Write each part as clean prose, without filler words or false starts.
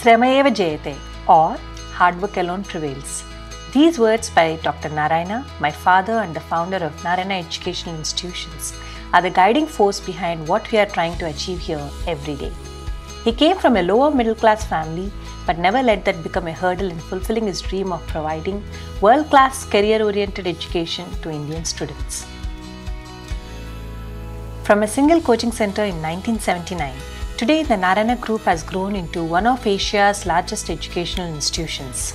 Shramayeva Jayate, or hard work alone prevails. These words by Dr. Narayana, my father and the founder of Narayana Educational Institutions, are the guiding force behind what we are trying to achieve here every day. He came from a lower middle class family but never let that become a hurdle in fulfilling his dream of providing world-class career-oriented education to Indian students. From a single coaching center in 1979, today the Narayana Group has grown into one of Asia's largest educational institutions.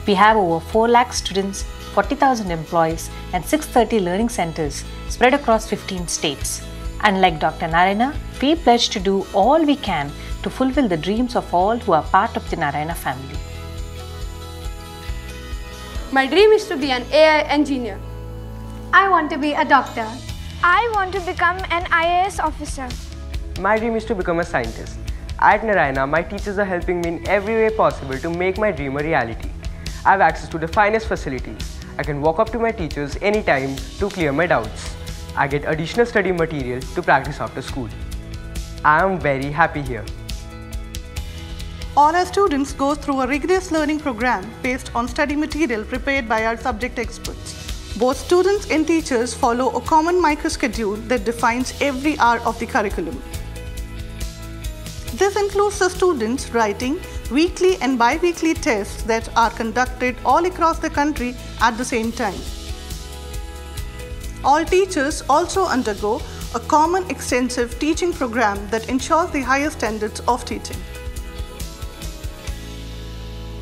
We have over 4 lakh students, 40,000 employees and 630 learning centers spread across 15 states. And like Dr. Narayana, we pledge to do all we can to fulfill the dreams of all who are part of the Narayana family. My dream is to be an AI engineer. I want to be a doctor. I want to become an IAS officer. My dream is to become a scientist. At Narayana, my teachers are helping me in every way possible to make my dream a reality. I have access to the finest facilities. I can walk up to my teachers anytime to clear my doubts. I get additional study material to practice after school. I am very happy here. All our students go through a rigorous learning program based on study material prepared by our subject experts. Both students and teachers follow a common micro-schedule that defines every hour of the curriculum. This includes the students writing weekly and bi-weekly tests that are conducted all across the country at the same time. All teachers also undergo a common extensive teaching program that ensures the highest standards of teaching.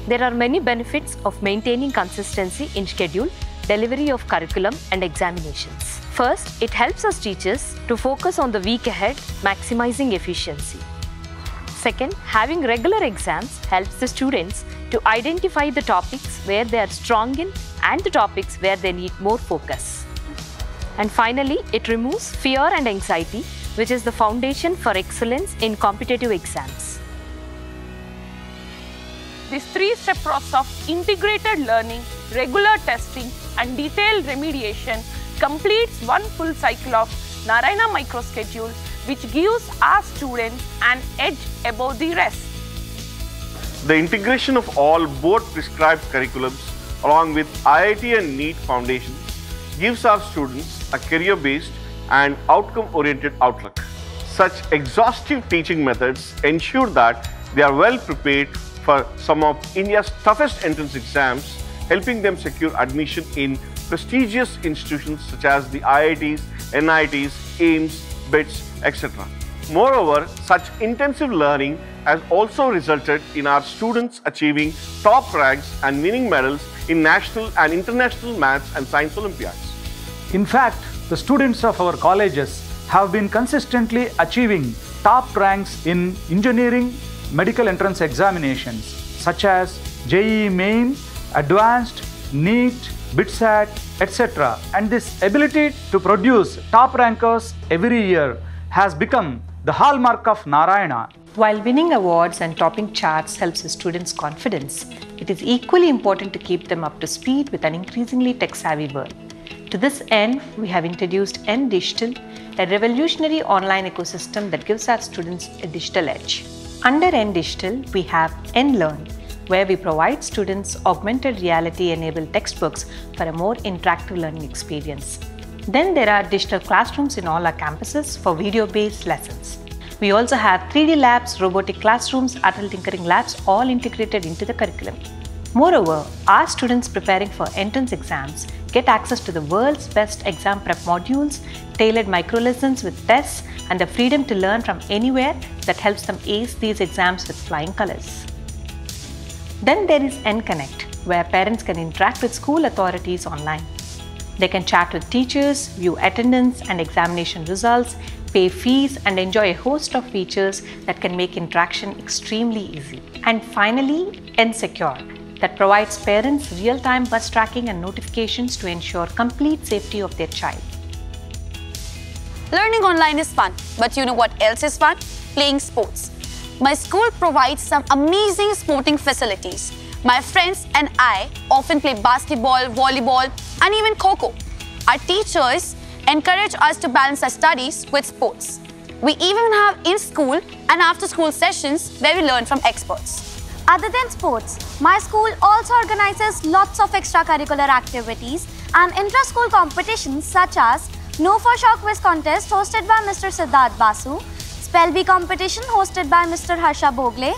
There are many benefits of maintaining consistency in schedule, delivery of curriculum and examinations. First, it helps us teachers to focus on the week ahead, maximizing efficiency. Second, having regular exams helps the students to identify the topics where they are strong in and the topics where they need more focus. And finally, it removes fear and anxiety, which is the foundation for excellence in competitive exams. This 3-step process of integrated learning, regular testing and detailed remediation completes one full cycle of Narayana microschedule, which gives our students an edge above the rest. The integration of all board prescribed curriculums along with IIT and NEET foundations gives our students a career-based and outcome-oriented outlook. Such exhaustive teaching methods ensure that they are well prepared for some of India's toughest entrance exams, helping them secure admission in prestigious institutions such as the IITs, NITs, AIIMS, BITS, etc. Moreover, such intensive learning has also resulted in our students achieving top ranks and winning medals in national and international maths and science Olympiads. In fact, the students of our colleges have been consistently achieving top ranks in engineering, medical entrance examinations such as JEE Main, Advanced, NEET, BITSAT, etc. And this ability to produce top rankers every year has become the hallmark of Narayana. While winning awards and topping charts helps the students' confidence, it is equally important to keep them up to speed with an increasingly tech-savvy world. To this end, we have introduced N-Digital, a revolutionary online ecosystem that gives our students a digital edge. Under N-Digital, we have N-Learn, where we provide students augmented reality-enabled textbooks for a more interactive learning experience. Then there are digital classrooms in all our campuses for video-based lessons. We also have 3D labs, robotic classrooms, adult tinkering labs, all integrated into the curriculum. Moreover, our students preparing for entrance exams get access to the world's best exam prep modules, tailored micro-lessons with tests, and the freedom to learn from anywhere that helps them ace these exams with flying colors. Then there is N-Connect, where parents can interact with school authorities online. They can chat with teachers, view attendance and examination results, pay fees, and enjoy a host of features that can make interaction extremely easy. And finally, N-Secure, that provides parents real-time bus tracking and notifications to ensure complete safety of their child. Learning online is fun, but you know what else is fun? Playing sports. My school provides some amazing sporting facilities. My friends and I often play basketball, volleyball, and even kho-kho. Our teachers encourage us to balance our studies with sports. We even have in-school and after-school sessions where we learn from experts. Other than sports, my school also organizes lots of extracurricular activities and intra-school competitions such as No for Shock Quiz contest hosted by Mr. Siddharth Basu, Spell Bee competition hosted by Mr. Harsha Bogle,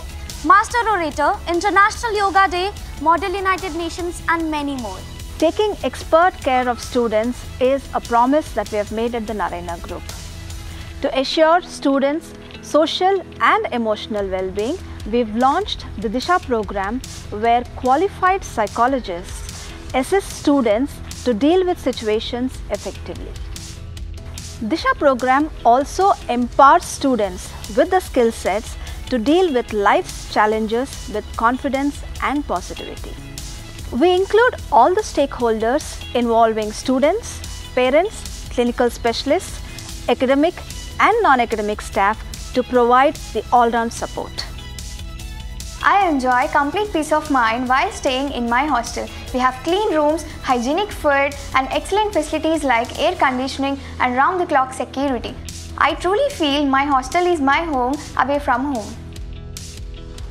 Master Orator, International Yoga Day, Model United Nations and many more. Taking expert care of students is a promise that we have made at the Narayana Group. To assure students' social and emotional well-being, we've launched the Disha program where qualified psychologists assist students to deal with situations effectively. Disha program also empowers students with the skill sets to deal with life's challenges with confidence and positivity. We include all the stakeholders involving students, parents, clinical specialists, academic and non-academic staff to provide the all-round support. I enjoy complete peace of mind while staying in my hostel. We have clean rooms, hygienic food and excellent facilities like air conditioning and round-the-clock security. I truly feel my hostel is my home away from home.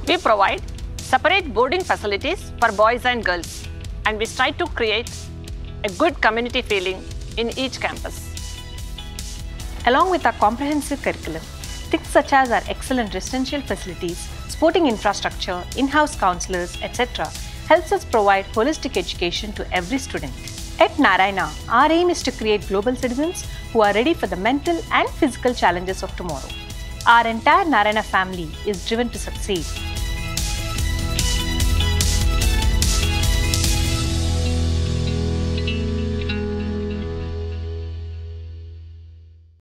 We provide separate boarding facilities for boys and girls, and we try to create a good community feeling in each campus. Along with our comprehensive curriculum, things such as our excellent residential facilities, sporting infrastructure, in-house counselors, etc. helps us provide holistic education to every student. At Narayana, our aim is to create global citizens who are ready for the mental and physical challenges of tomorrow. Our entire Narayana family is driven to succeed.